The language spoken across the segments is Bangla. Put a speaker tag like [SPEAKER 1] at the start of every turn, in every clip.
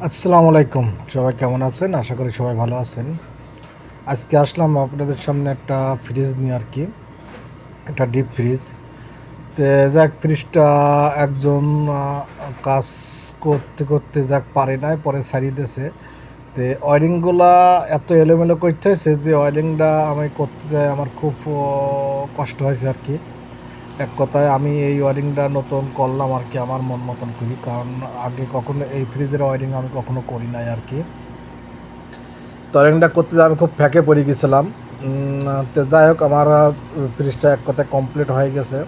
[SPEAKER 1] আসসালামু আলাইকুম। সবাই কেমন আছেন? আশা করি সবাই ভালো আছেন। আজকে আসলাম আপনাদের সামনে একটা ফ্রিজ নিয়ে আর কি, একটা ডিপ ফ্রিজ। তো যাক ফ্রিজটা একজন কাজ করতে করতে যাক পারে নাই, পরে ছাড়িয়ে দিয়েছে। তো ওয়ারিংগুলা এত এলোমেলো করতে হয়েছে যে ওয়ারিংটা আমি করতে যাই আমার খুব কষ্ট হয়েছে আর কি। এক কথায় আমি এই ওয়ারিংটা নতুন করলাম আর কি আমার মন মতন করি, কারণ আগে কখনো এই ফ্রিজের ওয়ারিং আমি কখনো করি নাই আর কি। তরঙ্গটা করতে আমি খুব ফ্যাকে পড়ে গেছিলাম। তো যাই হোক আমার ফ্রিজটা এক কথায় কমপ্লিট হয়ে গেছে,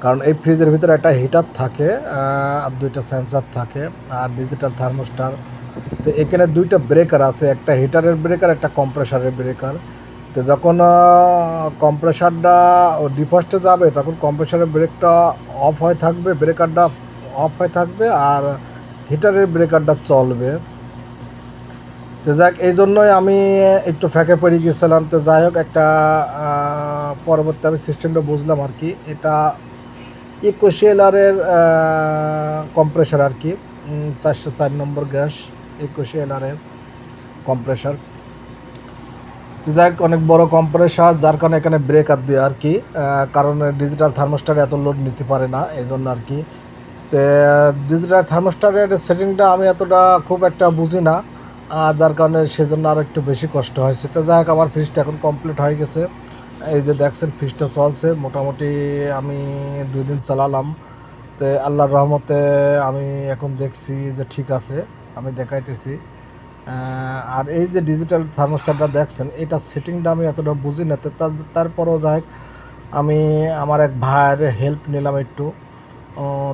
[SPEAKER 1] কারণ এই ফ্রিজের ভিতরে একটা হিটার থাকে, আর দুইটা সেন্সার থাকে, আর ডিজিটাল থার্মোস্টার। তো এখানে দুইটা ব্রেকার আছে, একটা হিটারের ব্রেকার, একটা কম্প্রেসারের ব্রেকার। তো যখন কম্প্রেসারটা ডিফস্টে যাবে তখন কম্প্রেসারের ব্রেকটা অফ হয়ে থাকবে, ব্রেকারটা অফ হয়ে থাকবে, আর হিটারের ব্রেকারটা চলবে। তো যাক এই জন্যই আমি একটু ফ্যাকে পড়ে গিয়েছিলাম। তো যাই হোক একটা পরবর্তী আমি সিস্টেমটা বুঝলাম আর কি। এটা ইকোশিয়েলারের কম্প্রেসার আর কি, 404 নম্বর গ্যাস ইকোশিয়েলারের কম্প্রেসার। তো যাক অনেক বড় কম্প্রেসার, যার কারণে এখানে ব্রেকার দিয়ে আর কি, কারণ ডিজিটাল থার্মোস্টার এত লোড নিতে পারে না এই জন্য আর কি। তো ডিজিটাল থার্মোস্টারের সেটিংটা আমি এতটা খুব একটা বুঝি না, যার কারণে সেজন্য আরও একটু বেশি কষ্ট হয়েছে। তো যাই হোক আমার ফ্রিজটা এখন কমপ্লিট হয়ে গেছে। এই যে দেখছেন ফ্রিজটা চলছে মোটামুটি, আমি 2 দিন চালালাম। তো আল্লাহর রহমতে আমি এখন দেখছি যে ঠিক আছে, আমি দেখাইতেছি। আর এই যে ডিজিটাল থার্মোস্টারটা দেখছেন, এটা সেটিংটা আমি এতটা বুঝি না। তো তারপরও যাই হোক আমি আমার এক ভাইয়ের হেল্প নিলাম একটু।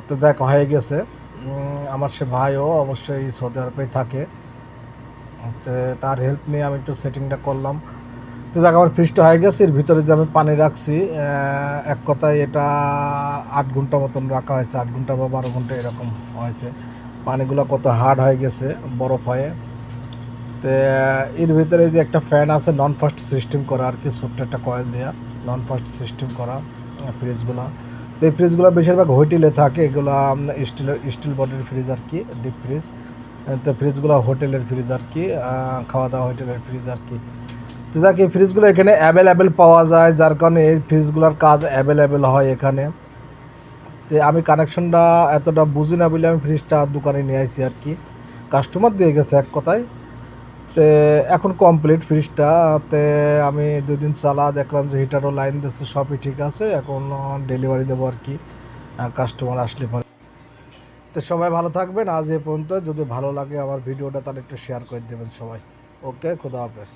[SPEAKER 1] তো যাক হয়ে গেছে। আমার সে ভাইও অবশ্যই সৌদি আরবেই থাকে। তো তার হেল্প নিয়ে আমি একটু সেটিংটা করলাম। তো যাক আমার ফ্রিজটা হয়ে গেছে। এর ভিতরে যে আমি পানি রাখছি, এক কথায় এটা 8 ঘন্টা মতন রাখা হয়েছে, 8 ঘন্টা বা 12 ঘন্টা এরকম হয়েছে। পানিগুলো কত হার্ড হয়ে গেছে বরফ হয়ে। তো এর ভিতরে যে একটা ফ্যান আছে নন ফাস্ট সিস্টেম করা আর কি, ছোট্ট একটা কয়েল দেওয়া, নন ফাস্ট সিস্টেম করা ফ্রিজগুলো। তো এই ফ্রিজগুলো বেশিরভাগ হোটেলে থাকে, এগুলো স্টিল বডির ফ্রিজ আর কি, ডিপ ফ্রিজ। তো ফ্রিজগুলো হোটেলের ফ্রিজ আর কি, খাওয়া দাওয়া হোটেলের ফ্রিজ আর কি। তো যাক এই ফ্রিজগুলো এখানে অ্যাভেলেবেল পাওয়া যায়, যার কারণে এই ফ্রিজগুলোর কাজ অ্যাভেলেবেল হয় এখানে। তো আমি কানেকশনটা এতটা বুঝি না বলে আমি ফ্রিজটা দোকানে নিয়ে আসি আর কি, কাস্টমার দিয়ে গেছে এক কথায়। তো এখন কমপ্লিট ফ্রিজটা। তে আমি 2 দিন চালা দেখলাম যে হিটারও লাইন দিচ্ছে, সবই ঠিক আছে। এখন ডেলিভারি দেবো আর কি, আর কাস্টমার আসলে পরে। তো সবাই ভালো থাকবেন। আজ এ পর্যন্ত। যদি ভালো লাগে আমার ভিডিওটা তাহলে একটু শেয়ার করে দেবেন সবাই। ওকে, খুদা হাফেজ।